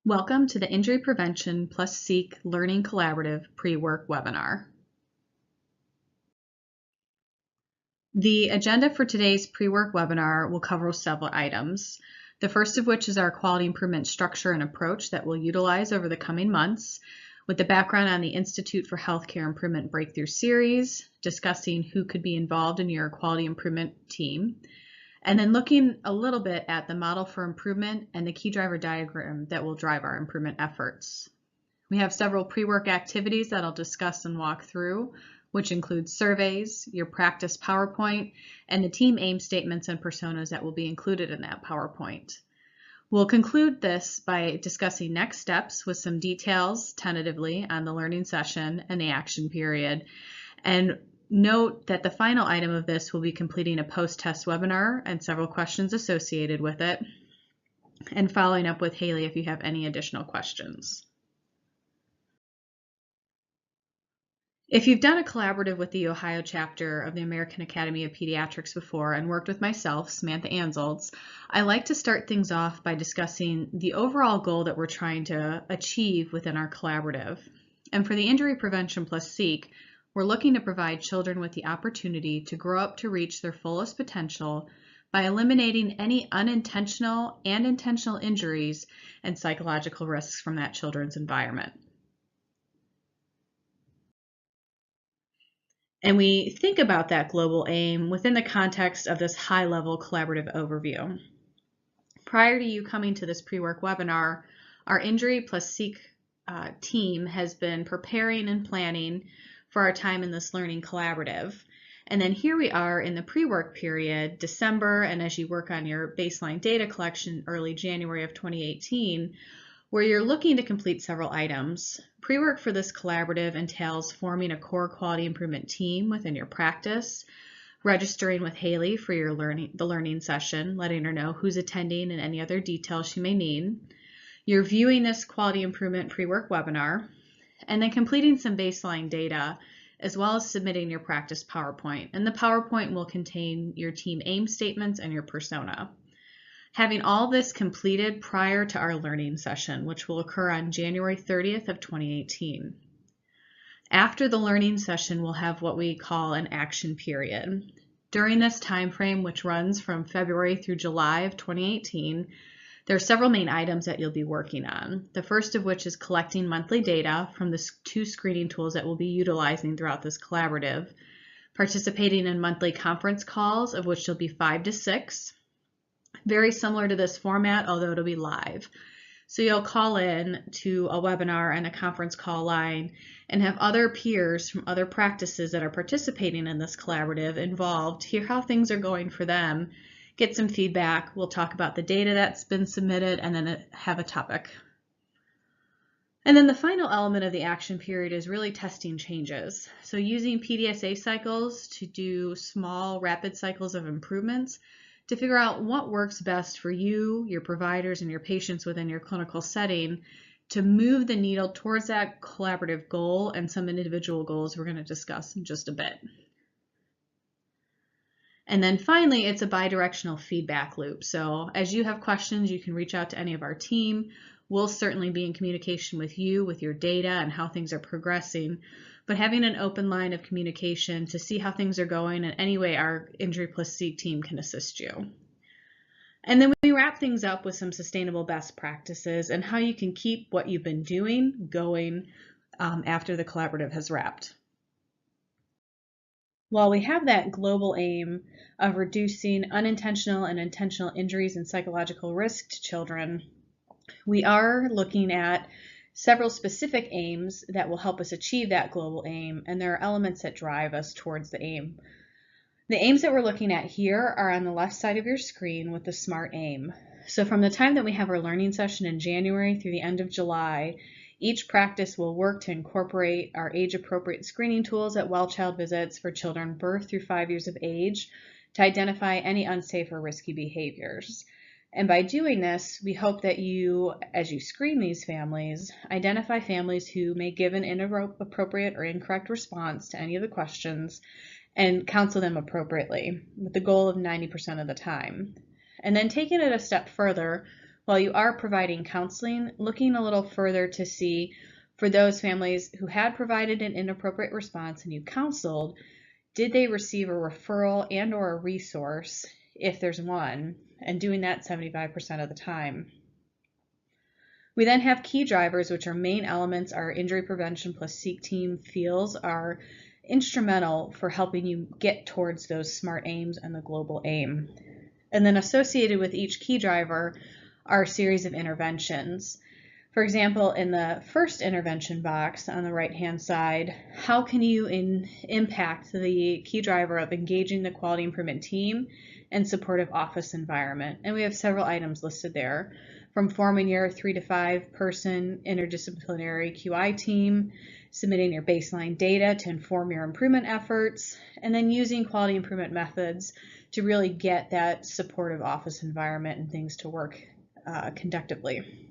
Welcome to the Injury Prevention plus Seek Learning Collaborative Pre-Work webinar. The agenda for today's pre-work webinar will cover several items. The first of which is our quality improvement structure and approach that we'll utilize over the coming months, with the background on the Institute for Healthcare Improvement Breakthrough Series, discussing who could be involved in your quality improvement team, and then looking a little bit at the model for improvement and the key driver diagram that will drive our improvement efforts. We have several pre-work activities that I'll discuss and walk through, which include surveys, your practice PowerPoint, and the team aim statements and personas that will be included in that PowerPoint. We'll conclude this by discussing next steps with some details tentatively on the learning session and the action period. And note that the final item of this will be completing a post-test webinar and several questions associated with it, and following up with Haley if you have any additional questions. If you've done a collaborative with the Ohio chapter of the American Academy of Pediatrics before and worked with myself, Samantha Anzolds, I like to start things off by discussing the overall goal that we're trying to achieve within our collaborative. And for the Injury Prevention plus Seek, we're looking to provide children with the opportunity to grow up to reach their fullest potential by eliminating any unintentional and intentional injuries and psychological risks from that children's environment. And we think about that global aim within the context of this high-level collaborative overview. Prior to you coming to this pre-work webinar, our Injury plus Seek team has been preparing and planning for our time in this learning collaborative. And then here we are in the pre-work period, December, and as you work on your baseline data collection early January of 2018, where you're looking to complete several items. Pre-work for this collaborative entails forming a core quality improvement team within your practice, registering with Haley for your the learning session, letting her know who's attending and any other details she may need. You're viewing this quality improvement pre-work webinar, and then completing some baseline data, as well as submitting your practice PowerPoint. And the PowerPoint will contain your team aim statements and your persona. Having all this completed prior to our learning session, which will occur on January 30th of 2018. After the learning session, we'll have what we call an action period. During this time frame, which runs from February through July of 2018, there are several main items that you'll be working on. The first of which is collecting monthly data from the two screening tools that we'll be utilizing throughout this collaborative, participating in monthly conference calls, of which there'll be 5 to 6. Very similar to this format, although it'll be live. So you'll call in to a webinar and a conference call line and have other peers from other practices that are participating in this collaborative involved, hear how things are going for them, get some feedback. We'll talk about the data that's been submitted and then have a topic. And then the final element of the action period is really testing changes. So using PDSA cycles to do small, rapid cycles of improvements to figure out what works best for you, your providers, and your patients within your clinical setting to move the needle towards that collaborative goal and some individual goals we're going to discuss in just a bit. And then finally, it's a bidirectional feedback loop. So as you have questions, you can reach out to any of our team. We'll certainly be in communication with you with your data and how things are progressing. But having an open line of communication to see how things are going and any way our Injury plus Seek team can assist you. And then we wrap things up with some sustainable best practices and how you can keep what you've been doing going after the collaborative has wrapped. While we have that global aim of reducing unintentional and intentional injuries and psychological risk to children, we are looking at several specific aims that will help us achieve that global aim, and there are elements that drive us towards the aim. The aims that we're looking at here are on the left side of your screen with the SMART aim. So from the time that we have our learning session in January through the end of July, each practice will work to incorporate our age-appropriate screening tools at well-child visits for children birth through 5 years of age to identify any unsafe or risky behaviors. And by doing this, we hope that you, as you screen these families, identify families who may give an inappropriate or incorrect response to any of the questions and counsel them appropriately with the goal of 90% of the time. And then taking it a step further, While you are providing counseling, looking a little further to see for those families who had provided an inappropriate response and you counseled, did they receive a referral and or a resource if there's one, and doing that 75% of the time. We then have key drivers, which are main elements our injury prevention plus SEEK team feels are instrumental for helping you get towards those SMART aims and the global aim. And then associated with each key driver are a series of interventions. For example, in the first intervention box on the right-hand side, how can you impact the key driver of engaging the quality improvement team and supportive office environment? And we have several items listed there, from forming your 3 to 5 person interdisciplinary QI team, submitting your baseline data to inform your improvement efforts, and then using quality improvement methods to really get that supportive office environment and things to work conductively.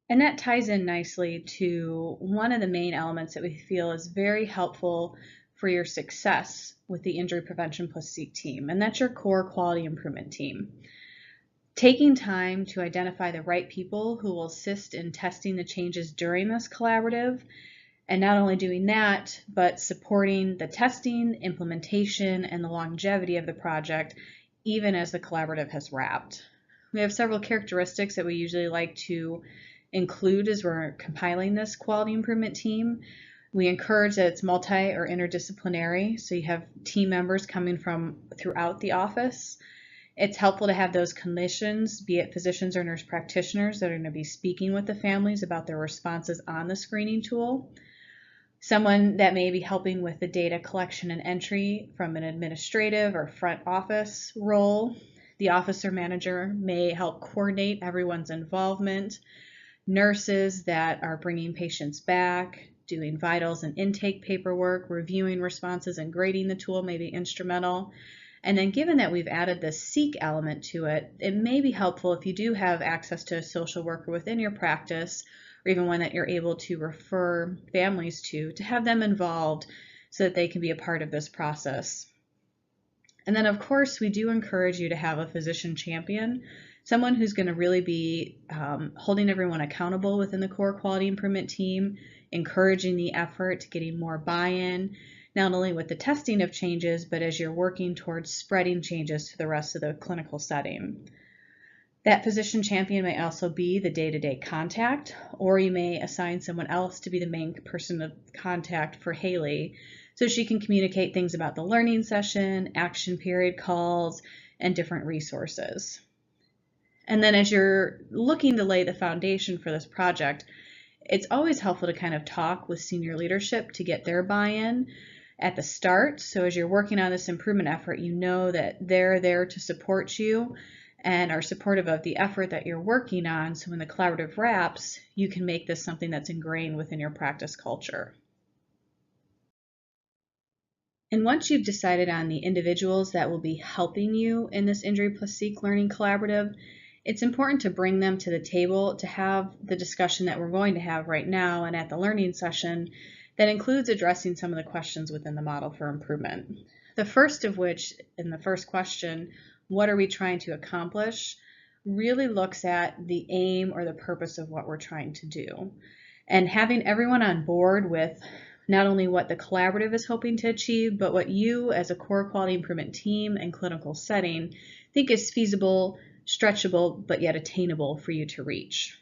And that ties in nicely to one of the main elements that we feel is very helpful for your success with the Injury Prevention plus SEEK team, and that's your core quality improvement team. Taking time to identify the right people who will assist in testing the changes during this collaborative, and not only doing that, but supporting the testing, implementation, and the longevity of the project, even as the collaborative has wrapped. We have several characteristics that we usually like to include as we're compiling this quality improvement team. We encourage that it's multi or interdisciplinary, so you have team members coming from throughout the office. It's helpful to have those clinicians, be it physicians or nurse practitioners, that are going to be speaking with the families about their responses on the screening tool. Someone that may be helping with the data collection and entry from an administrative or front office role. The officer manager may help coordinate everyone's involvement. Nurses that are bringing patients back, doing vitals and intake paperwork, reviewing responses and grading the tool may be instrumental. And then given that we've added the SEEK element to it, it may be helpful if you do have access to a social worker within your practice, or even one that you're able to refer families to have them involved so that they can be a part of this process. And then of course, we do encourage you to have a physician champion, someone who's going to really be holding everyone accountable within the core quality improvement team, encouraging the effort, getting more buy-in, not only with the testing of changes, but as you're working towards spreading changes to the rest of the clinical setting. That physician champion may also be the day-to-day contact, or you may assign someone else to be the main person of contact for Haley, so she can communicate things about the learning session, action period calls, and different resources. And then as you're looking to lay the foundation for this project, it's always helpful to kind of talk with senior leadership to get their buy-in at the start. So as you're working on this improvement effort, you know that they're there to support you and are supportive of the effort that you're working on. So when the collaborative wraps, you can make this something that's ingrained within your practice culture. And once you've decided on the individuals that will be helping you in this Injury plus SEEK learning collaborative, it's important to bring them to the table to have the discussion that we're going to have right now and at the learning session that includes addressing some of the questions within the model for improvement. The first of which, in the first question, what are we trying to accomplish, really looks at the aim or the purpose of what we're trying to do. And having everyone on board with not only what the collaborative is hoping to achieve, but what you as a core quality improvement team and clinical setting think is feasible, stretchable, but yet attainable for you to reach.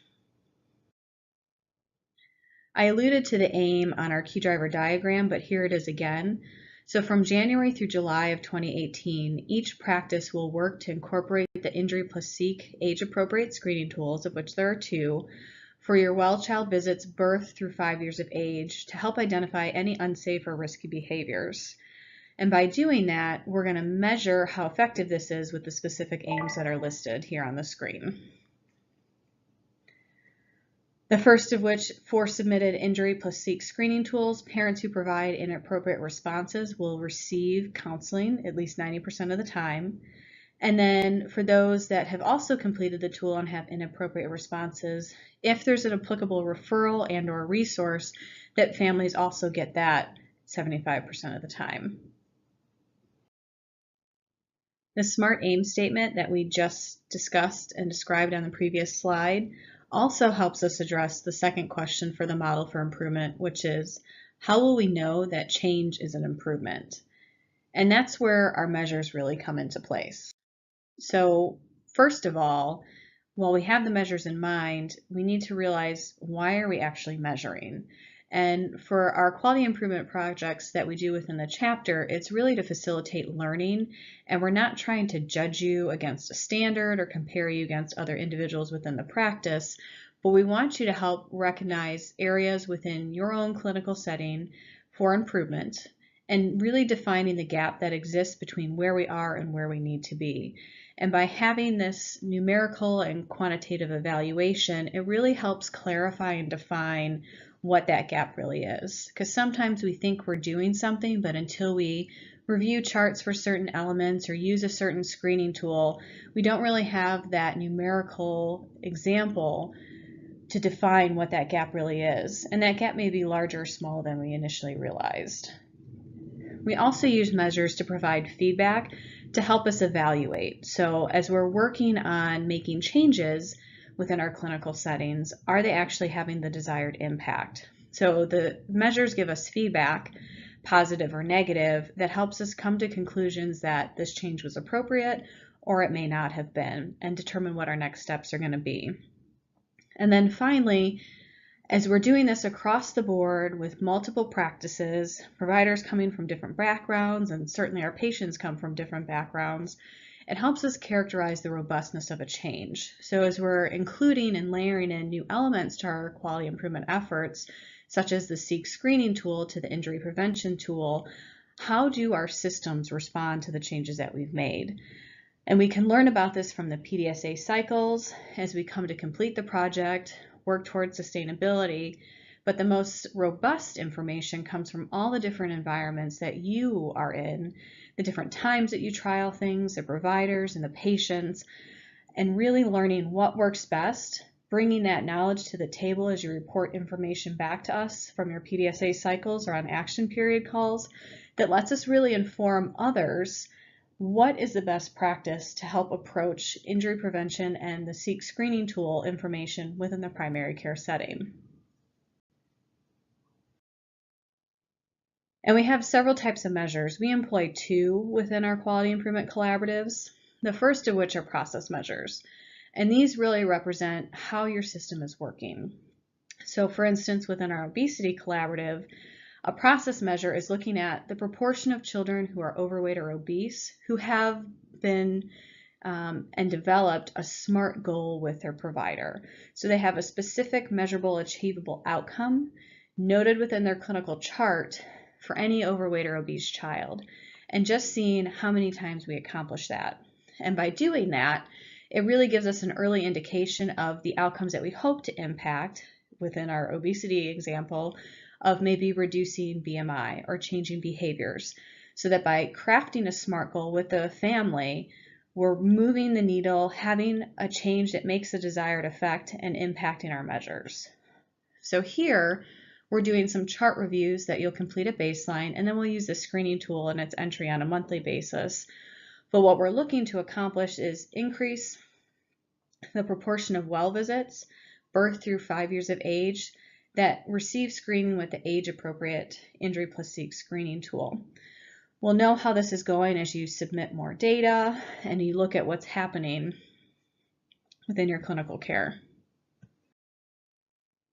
I alluded to the aim on our key driver diagram, but here it is again. So from January through July of 2018, each practice will work to incorporate the Injury plus SEEK age-appropriate screening tools, of which there are 2, for your well child visits birth through 5 years of age to help identify any unsafe or risky behaviors. And by doing that, we're going to measure how effective this is with the specific aims that are listed here on the screen. The first of which, for submitted Injury plus SEEK screening tools, parents who provide inappropriate responses will receive counseling at least 90% of the time. And then for those that have also completed the tool and have inappropriate responses, if there's an applicable referral and or resource, that families also get that 75% of the time. The SMART aim statement that we just discussed and described on the previous slide also helps us address the second question for the model for improvement, which is, how will we know that change is an improvement? And that's where our measures really come into place. So first of all, while we have the measures in mind, we need to realize, why are we actually measuring? And for our quality improvement projects that we do within the chapter, it's really to facilitate learning, and we're not trying to judge you against a standard or compare you against other individuals within the practice, but we want you to help recognize areas within your own clinical setting for improvement and really defining the gap that exists between where we are and where we need to be. And by having this numerical and quantitative evaluation, it really helps clarify and define what that gap really is. Because sometimes we think we're doing something, but until we review charts for certain elements or use a certain screening tool, we don't really have that numerical example to define what that gap really is. And that gap may be larger or smaller than we initially realized. We also use measures to provide feedback to help us evaluate. So as we're working on making changes within our clinical settings, are they actually having the desired impact? So the measures give us feedback, positive or negative, that helps us come to conclusions that this change was appropriate or it may not have been, and determine what our next steps are going to be. And then finally, as we're doing this across the board with multiple practices, providers coming from different backgrounds, and certainly our patients come from different backgrounds, it helps us characterize the robustness of a change. So as we're including and layering in new elements to our quality improvement efforts, such as the SEEK screening tool to the injury prevention tool, how do our systems respond to the changes that we've made? And we can learn about this from the PDSA cycles as we come to complete the project, work towards sustainability, but the most robust information comes from all the different environments that you are in, the different times that you trial things, the providers and the patients, and really learning what works best, bringing that knowledge to the table as you report information back to us from your PDSA cycles or on action period calls, that lets us really inform others what is the best practice to help approach injury prevention and the SEEK screening tool information within the primary care setting. And we have several types of measures. We employ two within our quality improvement collaboratives, the first of which are process measures. And these really represent how your system is working. So for instance, within our obesity collaborative, a process measure is looking at the proportion of children who are overweight or obese who have been and developed a SMART goal with their provider. So they have a specific measurable achievable outcome noted within their clinical chart for any overweight or obese child, and just seeing how many times we accomplish that. And by doing that, it really gives us an early indication of the outcomes that we hope to impact within our obesity example, of maybe reducing BMI or changing behaviors, so that by crafting a SMART goal with the family, we're moving the needle, having a change that makes the desired effect and impacting our measures. So here, we're doing some chart reviews that you'll complete at baseline, and then we'll use the screening tool and its entry on a monthly basis. But what we're looking to accomplish is increase the proportion of well visits, birth through 5 years of age, that receive screening with the age-appropriate Injury plus SEEK screening tool. We'll know how this is going as you submit more data and you look at what's happening within your clinical care.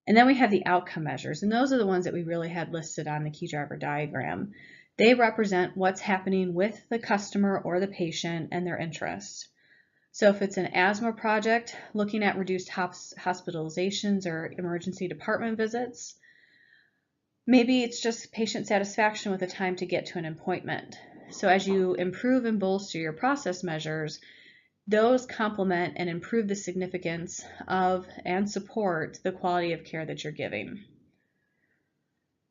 And then we have the outcome measures, and those are the ones that we really had listed on the key driver diagram. They represent what's happening with the customer or the patient and their interests. So if it's an asthma project, looking at reduced hospitalizations or emergency department visits. Maybe it's just patient satisfaction with the time to get to an appointment. So as you improve and bolster your process measures, those complement and improve the significance of and support the quality of care that you're giving.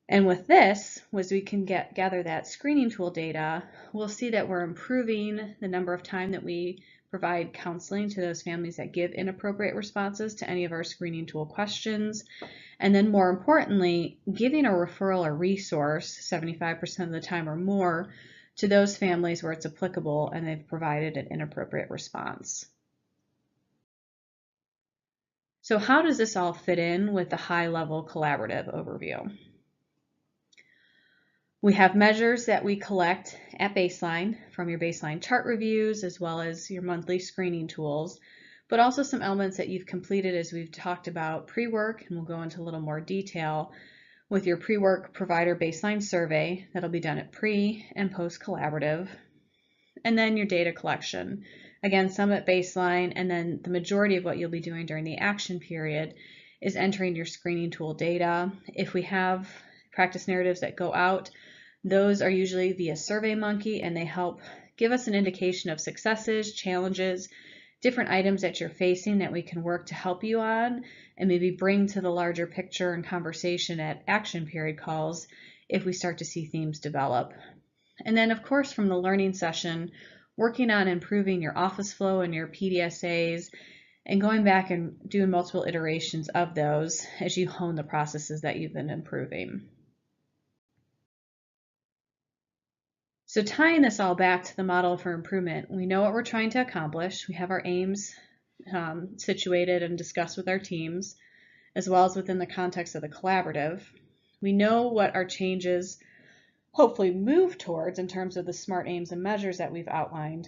And with this, as we can gather that screening tool data, we'll see that we're improving the number of time that we provide counseling to those families that give inappropriate responses to any of our screening tool questions. And then more importantly, giving a referral or resource 75% of the time or more to those families where it's applicable and they've provided an inappropriate response. So how does this all fit in with the high-level collaborative overview? We have measures that we collect at baseline from your baseline chart reviews as well as your monthly screening tools, but also some elements that you've completed as we've talked about pre-work, and we'll go into a little more detail with your pre-work provider baseline survey that'll be done at pre and post collaborative, and then your data collection. Again, some at baseline, and then the majority of what you'll be doing during the action period is entering your screening tool data. If we have practice narratives that go out, those are usually via SurveyMonkey, and they help give us an indication of successes, challenges, different items that you're facing that we can work to help you on and maybe bring to the larger picture and conversation at action period calls if we start to see themes develop. And then, of course, from the learning session, working on improving your office flow and your PDSAs and going back and doing multiple iterations of those as you hone the processes that you've been improving. So tying this all back to the model for improvement, we know what we're trying to accomplish. We have our aims situated and discussed with our teams, as well as within the context of the collaborative. We know what our changes hopefully move towards in terms of the SMART aims and measures that we've outlined.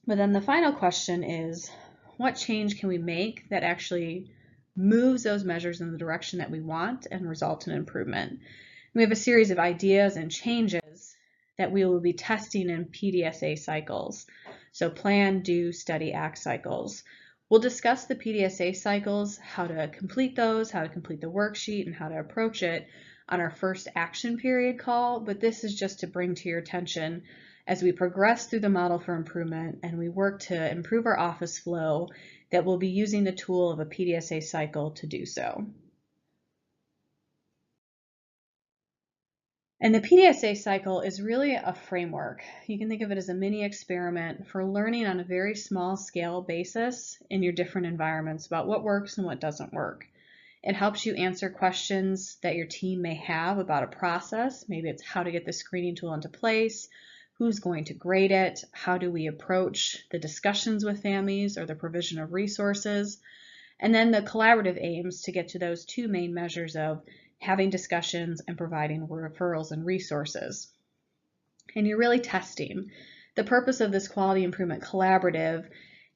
But then the final question is, what change can we make that actually moves those measures in the direction that we want and result in improvement? We have a series of ideas and changes that we will be testing in PDSA cycles. So plan, do, study, act cycles. We'll discuss the PDSA cycles, how to complete those, how to complete the worksheet, and how to approach it on our first action period call, but this is just to bring to your attention as we progress through the model for improvement and we work to improve our office flow that we'll be using the tool of a PDSA cycle to do so. And the PDSA cycle is really a framework. You can think of it as a mini experiment for learning on a very small scale basis in your different environments about what works and what doesn't work. It helps you answer questions that your team may have about a process. Maybe it's how to get the screening tool into place, who's going to grade it, how do we approach the discussions with families or the provision of resources, and then the collaborative aims to get to those two main measures of having discussions and providing referrals and resources. And you're really testing. The purpose of this quality improvement collaborative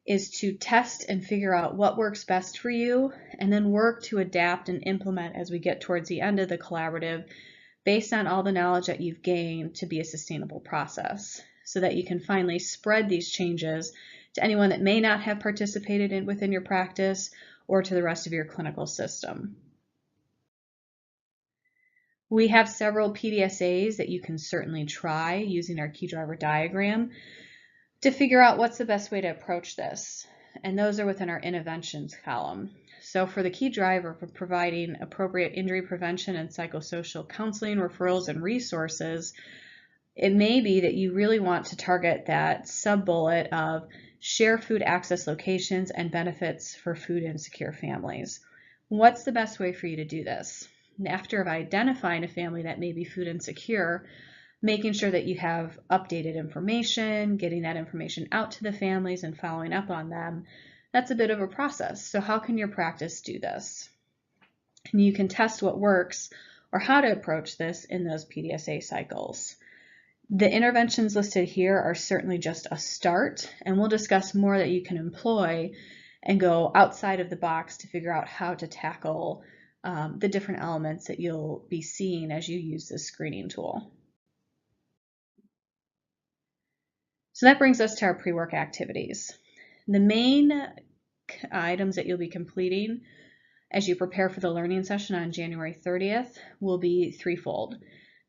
is to test and figure out what works best for you and then work to adapt and implement as we get towards the end of the collaborative based on all the knowledge that you've gained to be a sustainable process so that you can finally spread these changes to anyone that may not have participated within your practice or to the rest of your clinical system. We have several PDSAs that you can certainly try using our key driver diagram to figure out what's the best way to approach this. And those are within our interventions column. So for the key driver for providing appropriate injury prevention and psychosocial counseling, referrals, and resources, it may be that you really want to target that sub-bullet of share food access locations and benefits for food insecure families. What's the best way for you to do this? After identifying a family that may be food insecure, making sure that you have updated information, getting that information out to the families and following up on them, that's a bit of a process. So how can your practice do this? And you can test what works or how to approach this in those PDSA cycles. The interventions listed here are certainly just a start, and we'll discuss more that you can employ and go outside of the box to figure out how to tackle the different elements that you'll be seeing as you use this screening tool. So that brings us to our pre-work activities. The main items that you'll be completing as you prepare for the learning session on January 30th will be threefold.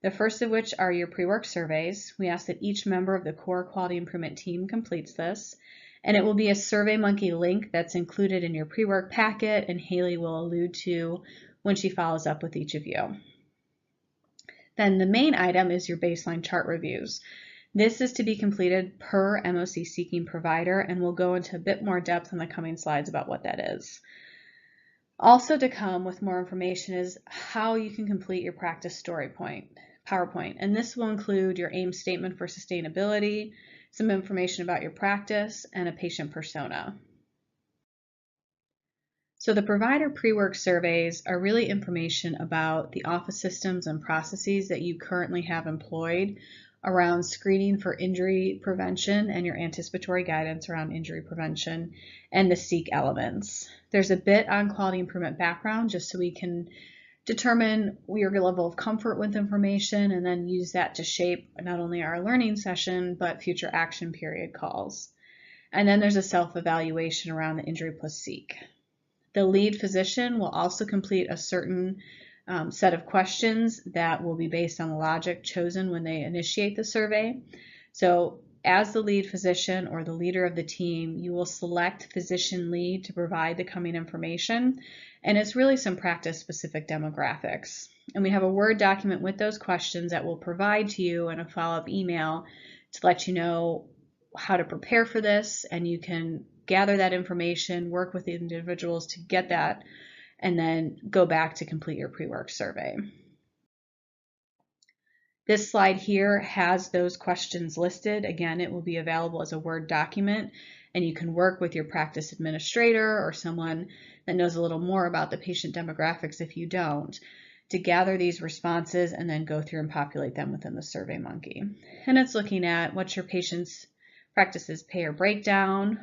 The first of which are your pre-work surveys. We ask that each member of the core quality improvement team completes this, and it will be a SurveyMonkey link that's included in your pre-work packet, and Haley will allude to when she follows up with each of you. Then the main item is your baseline chart reviews. This is to be completed per MOC seeking provider, and we'll go into a bit more depth in the coming slides about what that is. Also to come with more information is how you can complete your practice story point. PowerPoint. And this will include your AIM statement for sustainability, some information about your practice, and a patient persona. So the provider pre-work surveys are really information about the office systems and processes that you currently have employed around screening for injury prevention and your anticipatory guidance around injury prevention and the SEEK elements. There's a bit on quality improvement background just so we can determine your level of comfort with information and then use that to shape not only our learning session but future action period calls. And then there's a self-evaluation around the injury plus SEEK. The lead physician will also complete a certain set of questions that will be based on the logic chosen when they initiate the survey. So as the lead physician or the leader of the team, you will select physician lead to provide the coming information, and it's really some practice-specific demographics. And we have a Word document with those questions that we'll provide to you in a follow-up email to let you know how to prepare for this, and you can gather that information, work with the individuals to get that, and then go back to complete your pre-work survey. This slide here has those questions listed. Again, it will be available as a Word document, and you can work with your practice administrator or someone that knows a little more about the patient demographics if you don't, to gather these responses and then go through and populate them within the SurveyMonkey. And it's looking at what's your patient's practice's payer breakdown,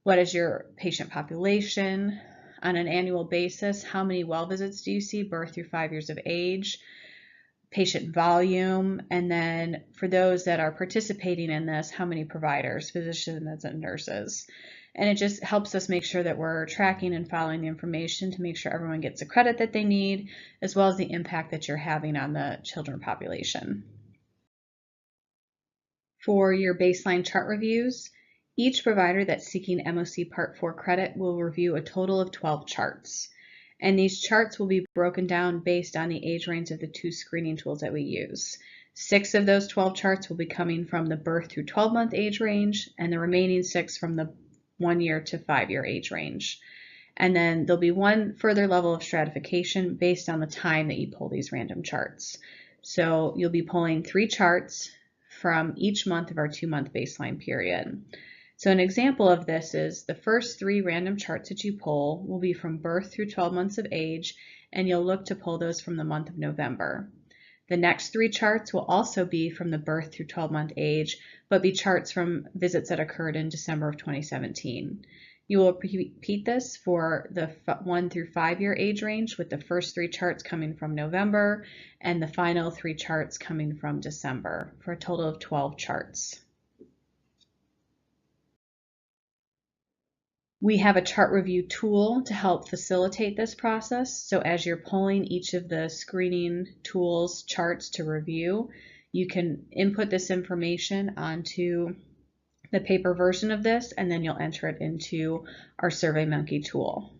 what is your patient population on an annual basis, how many well visits do you see, birth through 5 years of age, patient volume, and then for those that are participating in this, how many providers, physicians and nurses. And it just helps us make sure that we're tracking and following the information to make sure everyone gets the credit that they need, as well as the impact that you're having on the children population. For your baseline chart reviews, each provider that's seeking MOC Part 4 credit will review a total of 12 charts. And these charts will be broken down based on the age range of the 2 screening tools that we use. 6 of those 12 charts will be coming from the birth through 12-month age range, and the remaining 6 from the 1-year to 5-year age range. And then there'll be one further level of stratification based on the time that you pull these random charts. So you'll be pulling 3 charts from each month of our 2-month baseline period. So an example of this is the first 3 random charts that you pull will be from birth through 12 months of age, and you'll look to pull those from the month of November. The next 3 charts will also be from the birth through 12-month age, but be charts from visits that occurred in December of 2017. You will repeat this for the 1 through 5-year age range, with the first 3 charts coming from November and the final 3 charts coming from December, for a total of 12 charts. We have a chart review tool to help facilitate this process. So as you're pulling each of the screening tools charts to review, you can input this information onto the paper version of this, and then you'll enter it into our SurveyMonkey tool.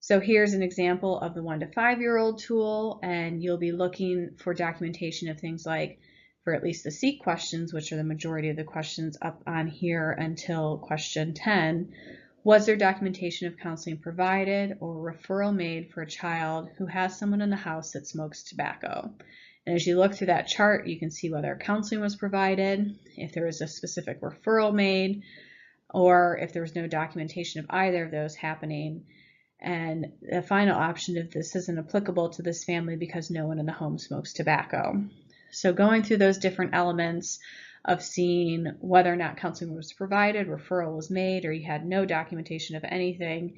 So here's an example of the 1 to 5-year-old tool, and you'll be looking for documentation of things like, for at least the SEEK questions, which are the majority of the questions up on here until question 10, was there documentation of counseling provided or referral made for a child who has someone in the house that smokes tobacco? And as you look through that chart, you can see whether counseling was provided, if there was a specific referral made, or if there was no documentation of either of those happening. And the final option, if this isn't applicable to this family because no one in the home smokes tobacco. So going through those different elements of seeing whether or not counseling was provided, referral was made, or you had no documentation of anything,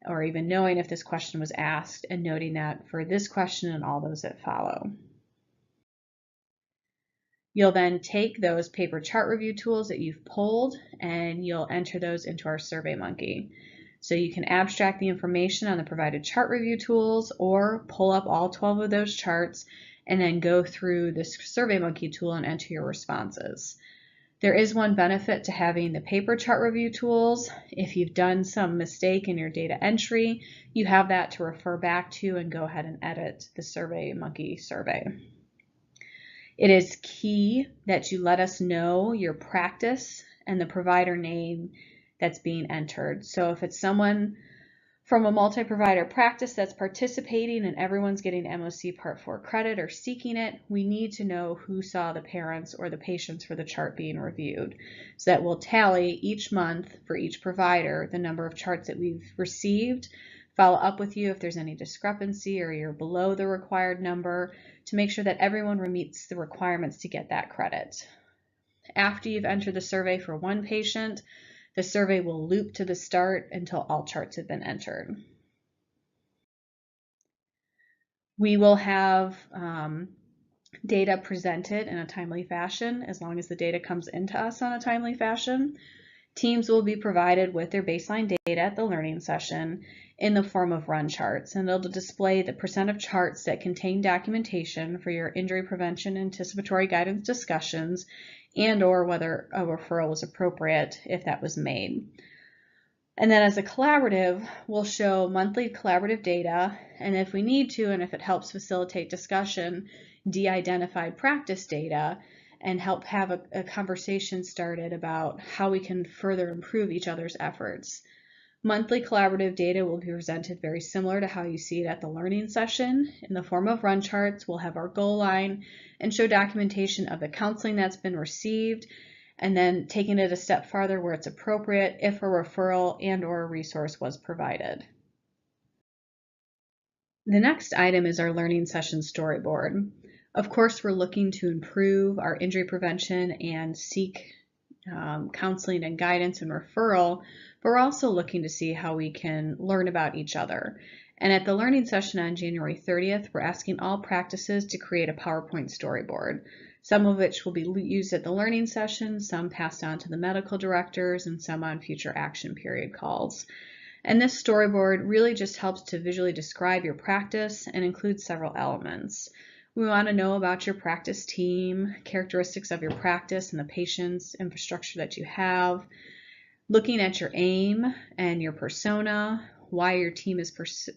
or even knowing if this question was asked, and noting that for this question and all those that follow. You'll then take those paper chart review tools that you've pulled and you'll enter those into our SurveyMonkey. So you can abstract the information on the provided chart review tools or pull up all 12 of those charts and then go through this SurveyMonkey tool and enter your responses. There is one benefit to having the paper chart review tools. If you've done some mistake in your data entry, you have that to refer back to and go ahead and edit the SurveyMonkey survey. It is key that you let us know your practice and the provider name that's being entered. So if it's someone From a multi-provider practice that's participating and everyone's getting MOC Part 4 credit or seeking it, we need to know who saw the parents or the patients for the chart being reviewed. So that will tally each month for each provider the number of charts that we've received, follow up with you if there's any discrepancy or you're below the required number to make sure that everyone meets the requirements to get that credit. After you've entered the survey for one patient, the survey will loop to the start until all charts have been entered. We will have data presented in a timely fashion as long as the data comes into us on a timely fashion. Teams will be provided with their baseline data at the learning session in the form of run charts, and it'll display the % of charts that contain documentation for your injury prevention anticipatory guidance discussions and or whether a referral was appropriate if that was made. And then as a collaborative, we'll show monthly collaborative data, and if we need to, and if it helps facilitate discussion, de-identified practice data and help have a conversation started about how we can further improve each other's efforts. Monthly collaborative data will be presented very similar to how you see it at the learning session. In the form of run charts, we'll have our goal line and show documentation of the counseling that's been received, and then taking it a step farther where it's appropriate if a referral and or a resource was provided. The next item is our learning session storyboard. Of course, we're looking to improve our injury prevention and seek counseling and guidance and referral, but we're also looking to see how we can learn about each other. And at the learning session on January 30th, we're asking all practices to create a PowerPoint storyboard, some of which will be used at the learning session, some passed on to the medical directors, and some on future action period calls. And this storyboard really just helps to visually describe your practice and includes several elements. We want to know about your practice team, characteristics of your practice and the patient's infrastructure that you have, looking at your aim and your persona, why your team is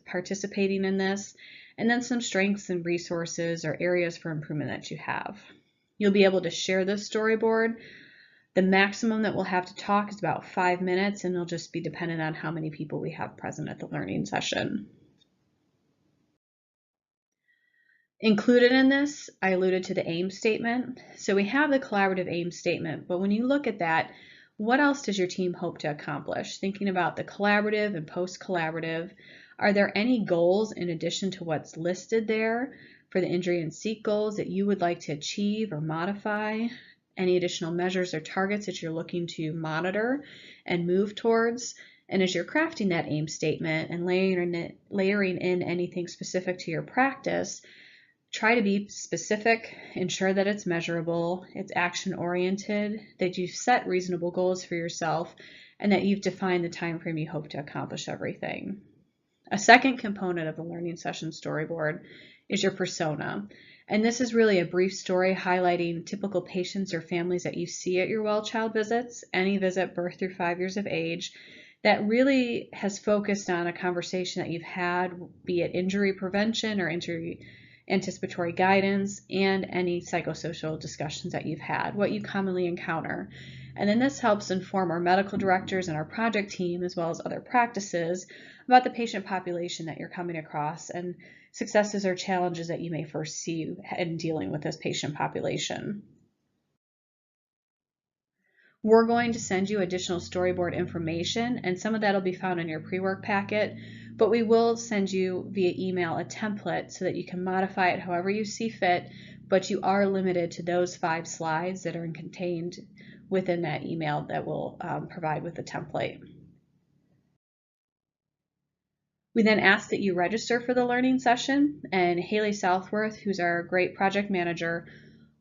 participating in this, and then some strengths and resources or areas for improvement that you have. You'll be able to share this storyboard. The maximum that we'll have to talk is about 5 minutes, and it'll just be dependent on how many people we have present at the learning session. Included in this, I alluded to the aim statement. So we have the collaborative aim statement, but when you look at that, what else does your team hope to accomplish? Thinking about the collaborative and post-collaborative, are there any goals in addition to what's listed there for the injury and seek goals that you would like to achieve or modify? Any additional measures or targets that you're looking to monitor and move towards? And as you're crafting that aim statement and layering in anything specific to your practice, try to be specific, ensure that it's measurable, it's action-oriented, that you've set reasonable goals for yourself, and that you've defined the time frame you hope to accomplish everything. A second component of the learning session storyboard is your persona. And this is really a brief story highlighting typical patients or families that you see at your well child visits, any visit birth through 5 years of age, that really has focused on a conversation that you've had, be it injury prevention or injury anticipatory guidance, and any psychosocial discussions that you've had, what you commonly encounter. And then this helps inform our medical directors and our project team, as well as other practices, about the patient population that you're coming across and successes or challenges that you may first see in dealing with this patient population. We're going to send you additional storyboard information, and some of that will be found in your pre-work packet, but we will send you via email a template so that you can modify it however you see fit, but you are limited to those 5 slides that are contained within that email that we'll provide with the template. We then ask that you register for the learning session, and Haley Southworth, who's our great project manager,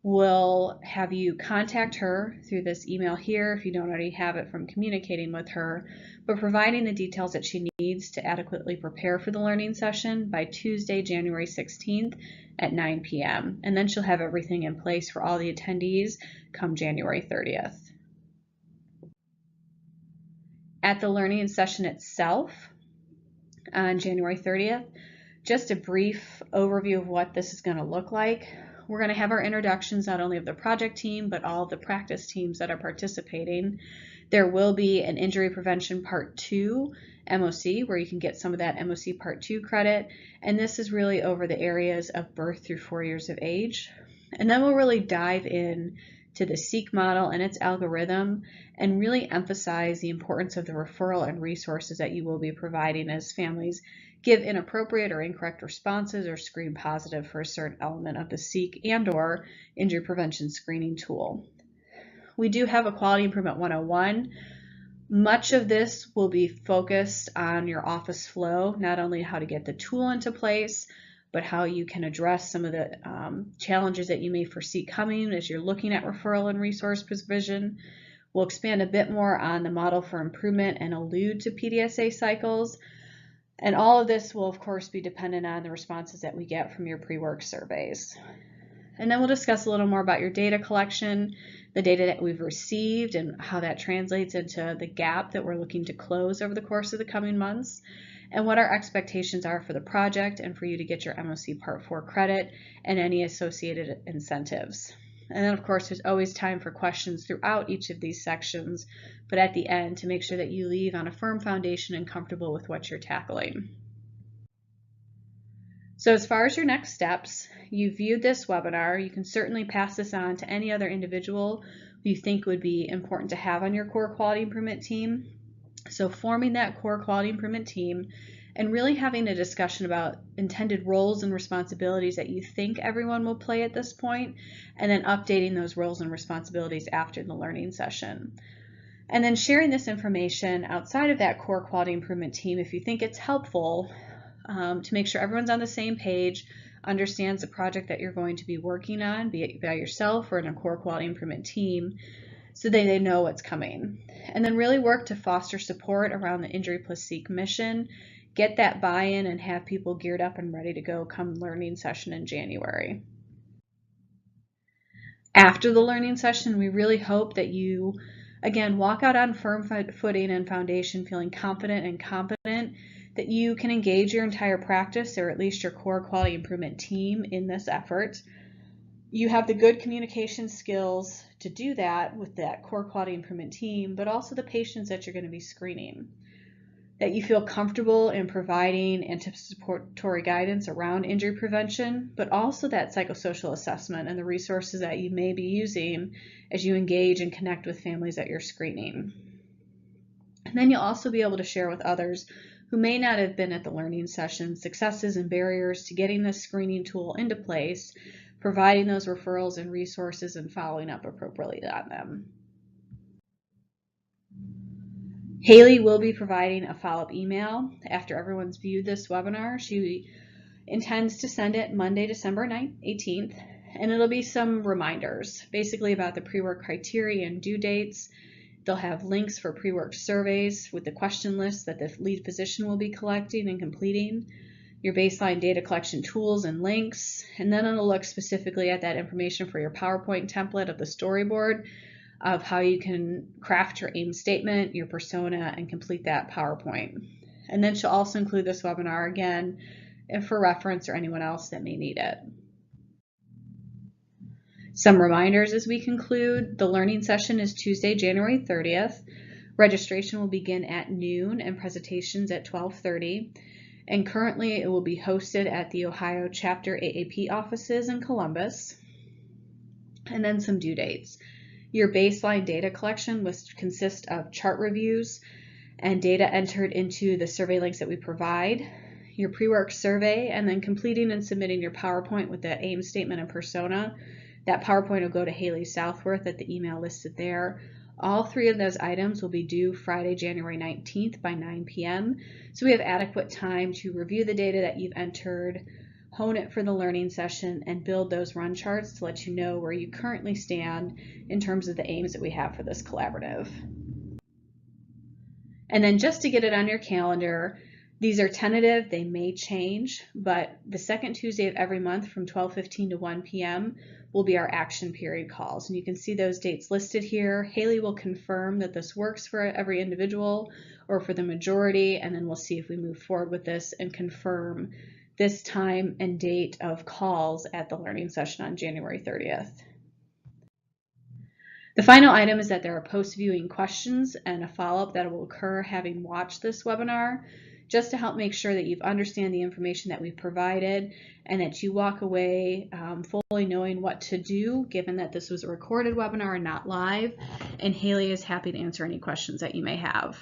will have you contact her through this email here if you don't already have it from communicating with her, but providing the details that she needs to adequately prepare for the learning session by Tuesday, January 16th at 9 p.m. And then she'll have everything in place for all the attendees come January 30th. At the learning session itself on January 30th, just a brief overview of what this is going to look like. We're going to have our introductions not only of the project team, but all of the practice teams that are participating. There will be an Injury Prevention Part 2 MOC where you can get some of that MOC Part 2 credit, and this is really over the areas of birth through 4 years of age. And then we'll really dive in to the SEEK model and its algorithm and really emphasize the importance of the referral and resources that you will be providing as families give inappropriate or incorrect responses or screen positive for a certain element of the SEEK and/or injury prevention screening tool. We do have a Quality Improvement 101. Much of this will be focused on your office flow, not only how to get the tool into place, but how you can address some of the challenges that you may foresee coming as you're looking at referral and resource provision. We'll expand a bit more on the model for improvement and allude to PDSA cycles. And all of this will, of course, be dependent on the responses that we get from your pre-work surveys. And then we'll discuss a little more about your data collection, the data that we've received, and how that translates into the gap that we're looking to close over the course of the coming months, and what our expectations are for the project and for you to get your MOC Part 4 credit and any associated incentives. And then, of course, there's always time for questions throughout each of these sections, but at the end to make sure that you leave on a firm foundation and comfortable with what you're tackling. So as far as your next steps, you viewed this webinar. You can certainly pass this on to any other individual who you think would be important to have on your core quality improvement team. So forming that core quality improvement team and really having a discussion about intended roles and responsibilities that you think everyone will play at this point, and then updating those roles and responsibilities after the learning session. And then sharing this information outside of that core quality improvement team if you think it's helpful to make sure everyone's on the same page, understands the project that you're going to be working on, be it by yourself or in a core quality improvement team, so they know what's coming. And then really work to foster support around the Injury Plus Seek mission, get that buy-in and have people geared up and ready to go come learning session in January. After the learning session, we really hope that you, again, walk out on firm footing and foundation feeling confident and competent, that you can engage your entire practice or at least your core quality improvement team in this effort. You have the good communication skills to do that with that core quality improvement team, but also the patients that you're going to be screening. That you feel comfortable in providing anticipatory guidance around injury prevention, but also that psychosocial assessment and the resources that you may be using as you engage and connect with families that you're screening. And then you'll also be able to share with others who may not have been at the learning session successes and barriers to getting this screening tool into place, providing those referrals and resources, and following up appropriately on them. Haley will be providing a follow-up email after everyone's viewed this webinar. She intends to send it Monday, December 18th, and it'll be some reminders, basically about the pre-work criteria and due dates. They'll have links for pre-work surveys with the question list that the lead physician will be collecting and completing, your baseline data collection tools and links, and then it'll look specifically at that information for your PowerPoint template of the storyboard of how you can craft your aim statement, your persona, and complete that PowerPoint. And then she'll also include this webinar again for reference or anyone else that may need it. Some reminders as we conclude. The learning session is Tuesday, January 30th. Registration will begin at noon and presentations at 12:30. And currently it will be hosted at the Ohio Chapter AAP offices in Columbus. And then some due dates. Your baseline data collection will consist of chart reviews and data entered into the survey links that we provide, your pre-work survey, and then completing and submitting your PowerPoint with the aim statement and persona. That PowerPoint will go to Haley Southworth at the email listed there. All three of those items will be due Friday, January 19th by 9 p.m. So we have adequate time to review the data that you've entered, hone it for the learning session, and build those run charts to let you know where you currently stand in terms of the aims that we have for this collaborative. And then just to get it on your calendar, these are tentative, they may change, but the second Tuesday of every month from 12:15 to 1 p.m. will be our action period calls. And you can see those dates listed here. Haley will confirm that this works for every individual or for the majority, and then we'll see if we move forward with this and confirm this time and date of calls at the learning session on January 30th. The final item is that there are post-viewing questions and a follow-up that will occur having watched this webinar, just to help make sure that you understand the information that we've provided and that you walk away fully knowing what to do, given that this was a recorded webinar and not live. And Haley is happy to answer any questions that you may have.